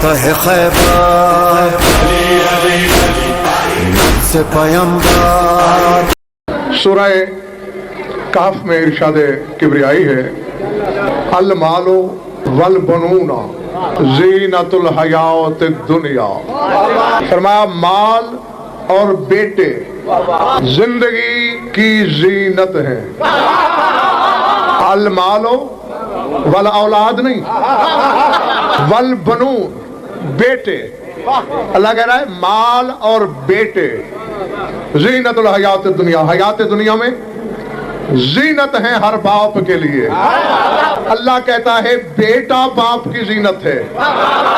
فتح خیبر سے پیمبر. سورہ کہف میں ارشاد کبریائی ہے المال والبنون زینت الحیات الدنیا. فرمایا مال اور بیٹے زندگی کی زینت ہیں. المال والاولاد نہیں، والبنون بیٹے. اللہ کہہ رہا ہے مال اور بیٹے زینت الحیات الدنیا، حیات دنیا میں زینت ہیں ہر باپ کے لیے. اللہ کہتا ہے بیٹا باپ کی زینت ہے.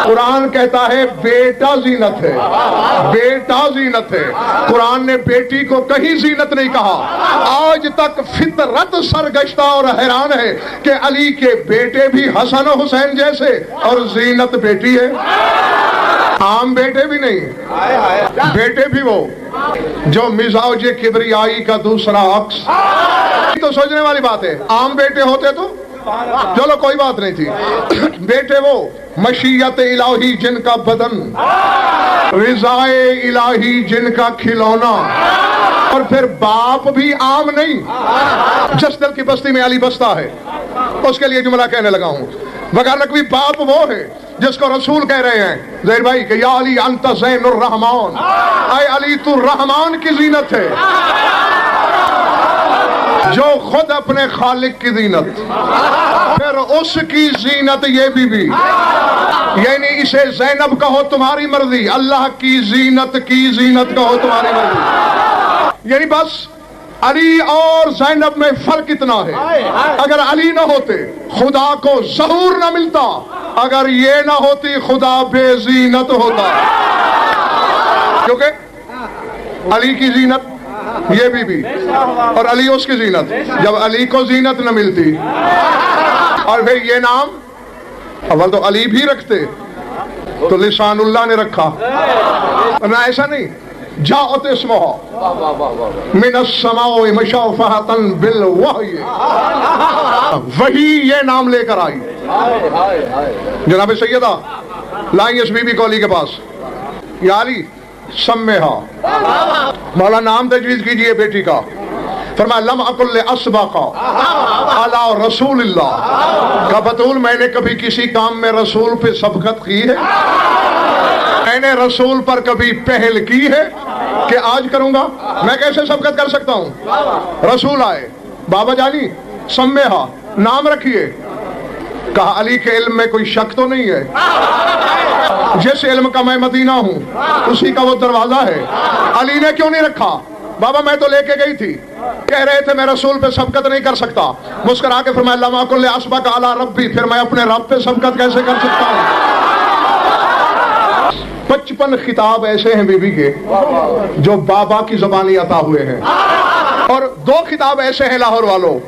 قرآن کہتا ہے بیٹا زینت ہے، بیٹا زینت ہے. قرآن نے بیٹی کو کہیں زینت نہیں کہا. آج تک فطرت سرگشتہ اور حیران ہے کہ علی کے بیٹے بھی حسن و حسین جیسے، اور زینت بیٹی ہے. عام بیٹے بھی نہیں، بیٹے بھی وہ جو مزاج کبریائی کا دوسرا عکس. تو سوچنے والی بات ہے، عام بیٹے ہوتے تو چلو کوئی بات نہیں تھی. بیٹے وہ مشیت الہی جن کا بدن، رضائے الہی جن کا کھلونا. اور پھر باپ بھی عام نہیں. جس دل کی بستی میں علی بستا ہے اس کے لیے جملہ کہنے لگا ہوں. وگرنہ کوئی باپ وہ ہے جس کو رسول کہہ رہے ہیں زہر بھائی کہ یا علی انت زین الرحمان، اے علی تو رحمان کی زینت ہے، جو خود اپنے خالق کی زینت، پھر اس کی زینت یہ بھی. یعنی اسے زینب کہو تمہاری مرضی، اللہ کی زینت کہو تمہاری مرضی. یعنی بس علی اور زینب میں فرق اتنا ہے. اگر علی نہ ہوتے خدا کو ظہور نہ ملتا، اگر یہ نہ ہوتی خدا بے زینت ہوتا. کیونکہ علی کی زینت یہ بھی اور علی اس کی زینت. جب علی کو زینت نہ ملتی اور پھر یہ نام اول تو علی بھی رکھتے تو لسان اللہ نے رکھا، نہ ایسا نہیں. جاءت اسمہ من السماء مشافہۃ بالوحی، وہی یہ نام لے کر آئی. جناب سیدہ لائیں اس بی بی کو علی کے پاس، یا علی سمہا، مولا نام تجویز کیجئے بیٹی کا. فرمایا لم اقل لاسبق علی رسول اللہ، کہ بطول میں نے کبھی کسی کام میں رسول پہ سبقت کی ہے؟ میں نے رسول پر کبھی پہل کی ہے کہ آج کروں گا؟ میں کیسے سبقت کر سکتا ہوں؟ رسول آئے، بابا جانی سمہا نام رکھیے. کہا علی کے علم میں کوئی شک تو نہیں ہے؟ جس علم کا میں مدینہ ہوں اسی کا وہ دروازہ ہے. علی نے کیوں نہیں رکھا؟ بابا میں تو لے کے گئی تھی، کہہ رہے تھے میں رسول پہ سبقت نہیں کر سکتا. مسکرا کے فرمایا لم اکن لاسبق علی ربی، پھر میں اپنے رب پہ سبقت کیسے کر سکتا ہوں؟ 55 خطاب ایسے ہیں بی بی کے جو بابا کی زبانی عطا ہوئے ہیں، اور 2 خطاب ایسے ہیں لاہور والوں.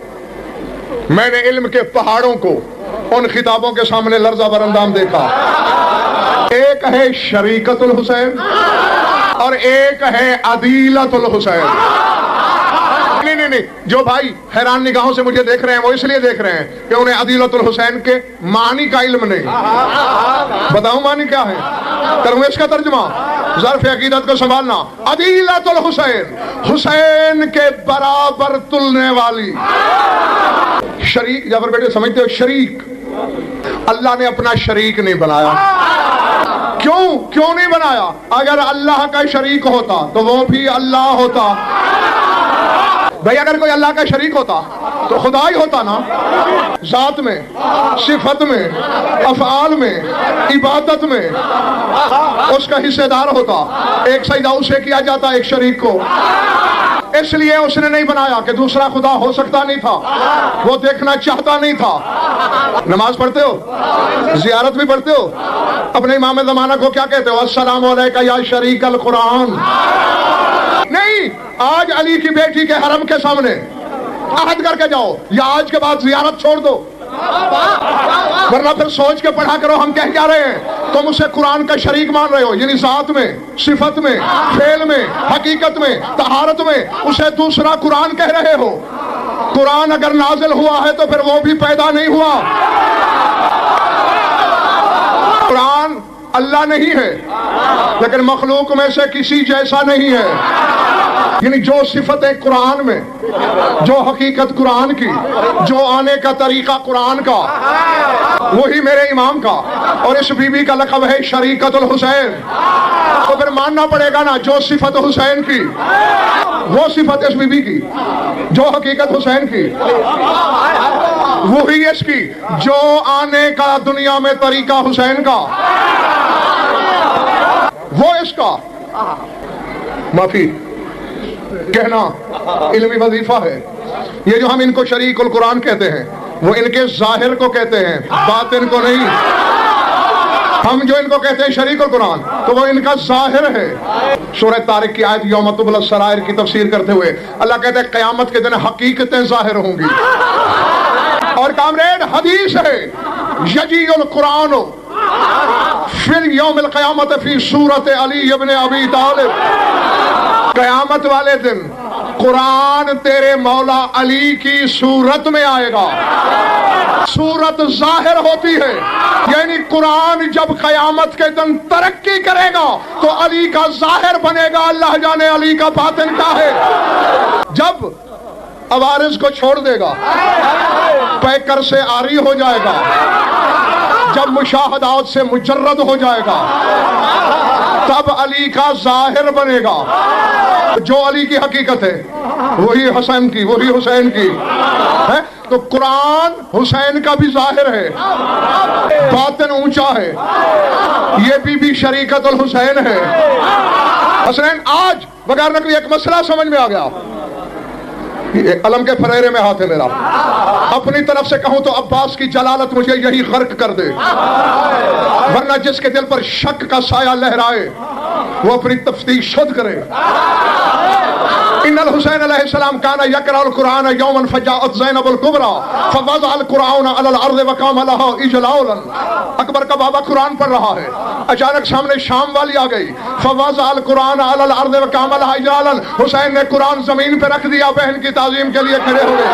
میں نے علم کے پہاڑوں کو ان خطابوں کے سامنے لرزہ بر اندام دیکھا. ایک ہے شریکت الحسین اور ایک ہے عدیلت الحسین. نہیں، جو بھائی حیران نگاہوں سے مجھے دیکھ رہے ہیں وہ اس لیے دیکھ رہے ہیں کہ انہیں عدیلت الحسین کے معنی کا علم نہیں. بتاؤں معنی کیا ہے؟ کروں اس کا ترجمہ؟ ظرف عقیدت کو سنبھالنا. عدیلت الحسین، حسین کے برابر تلنے والی. شریک جب بیٹے سمجھتے ہو شریک، اللہ نے اپنا شریک نہیں بنایا. کیوں نہیں بنایا؟ اگر اللہ کا شریک ہوتا تو وہ بھی اللہ ہوتا. بھئی اگر کوئی اللہ کا شریک ہوتا تو خدا ہی ہوتا نا. ذات میں، صفت میں، افعال میں، عبادت میں اس کا حصہ دار ہوتا. ایک سجدہ اسے کیا جاتا ایک شریک کو. اس لیے اس نے نہیں بنایا کہ دوسرا خدا ہو سکتا نہیں تھا، وہ دیکھنا چاہتا نہیں تھا. نماز پڑھتے ہو، زیارت بھی پڑھتے ہو، اپنے امام زمانہ کو کیا کہتے ہو؟ السلام علیکہ یا شریک القرآن. نہیں، آج علی کی بیٹی کے حرم کے سامنے عہد کر کے جاؤ یا آج کے بعد زیارت چھوڑ دو، ورنہ پھر سوچ کے پڑھا کرو ہم کہہ کیا رہے ہیں. تم اسے قرآن کا شریک مان رہے ہو، یعنی ذات میں، صفت میں، فعل میں، حقیقت میں، طہارت میں اسے دوسرا قرآن کہہ رہے ہو. قرآن اگر نازل ہوا ہے تو پھر وہ بھی پیدا نہیں ہوا. قرآن اللہ نہیں ہے لیکن مخلوق میں سے کسی جیسا نہیں ہے. یعنی جو صفتیں قرآن میں، جو حقیقت قرآن کی، جو آنے کا طریقہ قرآن کا، وہی میرے امام کا. اور اس بی بی کا لقب ہے شریکت الحسین. تو پھر ماننا پڑے گا نا، جو صفت حسین کی وہ صفت اس بی بی کی، جو حقیقت حسین کی وہی اس کی، جو آنے کا دنیا میں طریقہ حسین کا وہ اس کا. معافی کہنا علمی وظیفہ ہے. یہ جو ہم ان کو شریک القرآن کہتے ہیں وہ ان کے ظاہر کو کہتے ہیں، باطن کو نہیں. ہم جو ان کو کہتے ہیں شریک القرآن تو وہ ان کا ظاہر ہے. سورہ طارق کی آیت یوم تبلی السرائر کی تفسیر کرتے ہوئے اللہ کہتے ہیں قیامت کے دن حقیقتیں ظاہر ہوں گی. اور کامریڈ حدیث ہے یجی القرآن فی یوم القیامت فی صورت علی ابن ابی طالب. قیامت والے دن قرآن تیرے مولا علی کی صورت میں آئے گا. صورت ظاہر ہوتی ہے، یعنی قرآن جب قیامت کے دن ترقی کرے گا تو علی کا ظاہر بنے گا. اللہ جانے علی کا باطن کیا ہے. جب عوارض کو چھوڑ دے گا، پیکر سے عاری ہو جائے گا، جب مشاہدات سے مجرد ہو جائے گا تب علی کا ظاہر بنے گا. جو علی کی حقیقت ہے وہی حسین کی، وہی حسین کی ہے. تو قرآن حسین کا بھی ظاہر ہے، باطن اونچا ہے. یہ بھی شریکت الحسین ہے. حسین آج بغیر نقلی ایک مسئلہ سمجھ میں آ گیا. علم کے فریرے میں ہاتھ ہے میرا. اپنی طرف سے کہوں تو عباس کی جلالت مجھے یہی غرق کر دے، ورنہ جس کے دل پر شک کا سایہ لہرائے وہ اپنی تفتیش خود کرے. ان الحسین علیہ السلام کان یقرأ القرآن یوما فجاءت زینب الکبریٰ فوضع القرآن علی الارض وقام لها اجلالا. اکبر کا بابا قرآن پڑھ رہا ہے، اچانک سامنے شام والی آ گئی. فوضع القرآن علی الارض وقام لها اجلالا. حسین نے قرآن زمین پہ رکھ دیا، بہن کی تعظیم کے لیے کھڑے ہوئے.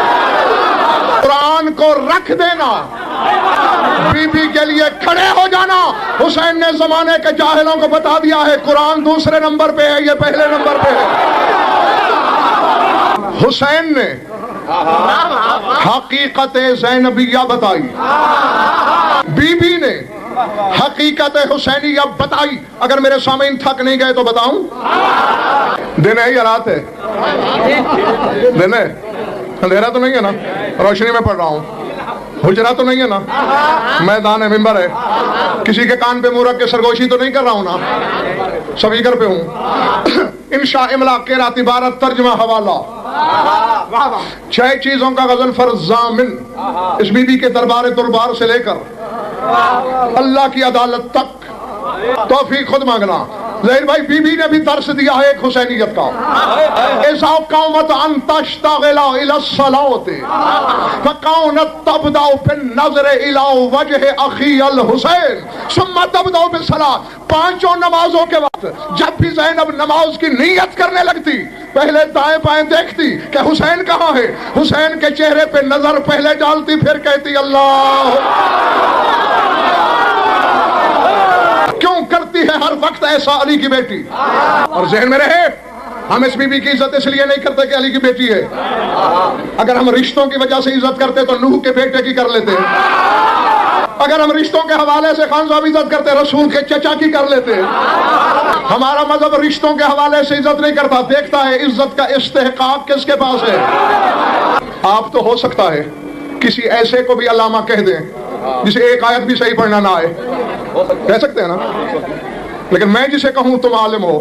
قرآن کو رکھ دینا، بی بی کے لیے کھڑے ہو جانا. حسین نے زمانے کے جاہلوں کو بتا دیا ہے قرآن دوسرے نمبر پہ ہے، یہ پہلے نمبر پہ ہے. حسین نے حقیقت زینبیہ بتائی، بی بی نے حقیقت حسینیہ بتائی. اگر میرے سامعین تھک نہیں گئے تو بتاؤں؟ دن ہے یا رات ہے؟ دن ہے. اندھیرا تو نہیں ہے نا؟ روشنی میں پڑھ رہا ہوں. حجرہ تو نہیں ہے نا؟ میدان ہے، ممبر ہے. کسی کے کان پہ مورک کے سرگوشی تو نہیں کر رہا ہوں نا؟ سپیکر پہ ہوں. انشاء املاک کے رات عبارت ترجمہ حوالہ 6 چیزوں کا غزل فرض ضامن اس بی بی کے دربار دربار سے لے کر اللہ کی عدالت تک توفیق خود مانگنا. ظاہر بھائی بی بی نے بھی درس دیا ہے ایک حسینیت کا. ایسا قومت ان تشتغل الى الصلاة فقونت تبدأ بالنظر الى وجه اخی الحسین ثم تبدأ بالصلاة. 5 نمازوں کے وقت جب بھی زینب نماز کی نیت کرنے لگتی پہلے دائیں بائیں دیکھتی کہ حسین کہاں ہے. حسین کے چہرے پہ نظر پہلے ڈالتی، پھر کہتی اللہ. کیوں کرتی ہے ہر وقت ایسا علی کی بیٹی؟ اور ذہن میں رہے ہم اس بی بی کی عزت اس لیے نہیں کرتے کہ علی کی بیٹی ہے. اگر ہم رشتوں کی وجہ سے عزت کرتے تو نوح کے بیٹے کی کر لیتے. اگر ہم رشتوں کے حوالے سے خان صاحب عزت کرتے رسول کے چچا کی کر لیتے. ہمارا مذہب رشتوں کے حوالے سے عزت نہیں کرتا، دیکھتا ہے عزت کا استحقاق کس کے پاس ہے. آپ تو ہو سکتا ہے کسی ایسے کو بھی علامہ کہہ دیں جسے ایک آیت بھی صحیح پڑھنا نہ آئے، کہہ سکتے ہیں نا. لیکن میں جسے کہوں تم عالم ہو،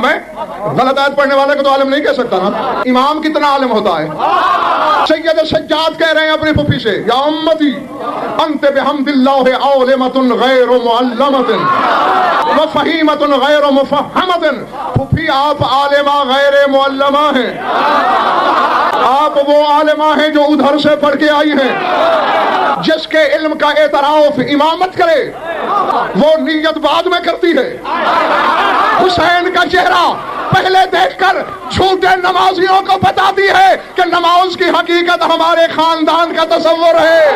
میں غلط آیت پڑھنے والے کو تو عالم نہیں کہہ سکتا نا. امام کتنا عالم ہوتا ہے. سید سجاد کہہ رہے ہیں اپنی پھوپھی سے یا امتی انت بحمد اللہ عالمۃ غیر معلمۃ وفہیمۃ غیر مفہمۃ. پھوپھی آپ عالمہ غیر معلمہ ہیں. آپ وہ عالمہ ہیں جو ادھر سے پڑھ کے آئی ہیں. جس کے علم کا اعتراف امامت کرے وہ نیت بعد میں کرتی ہے. حسین کا چہرہ پہلے دیکھ کر جھوٹے نمازیوں کو بتاتی ہے کہ نماز کی حقیقت ہمارے خاندان کا تصور ہے.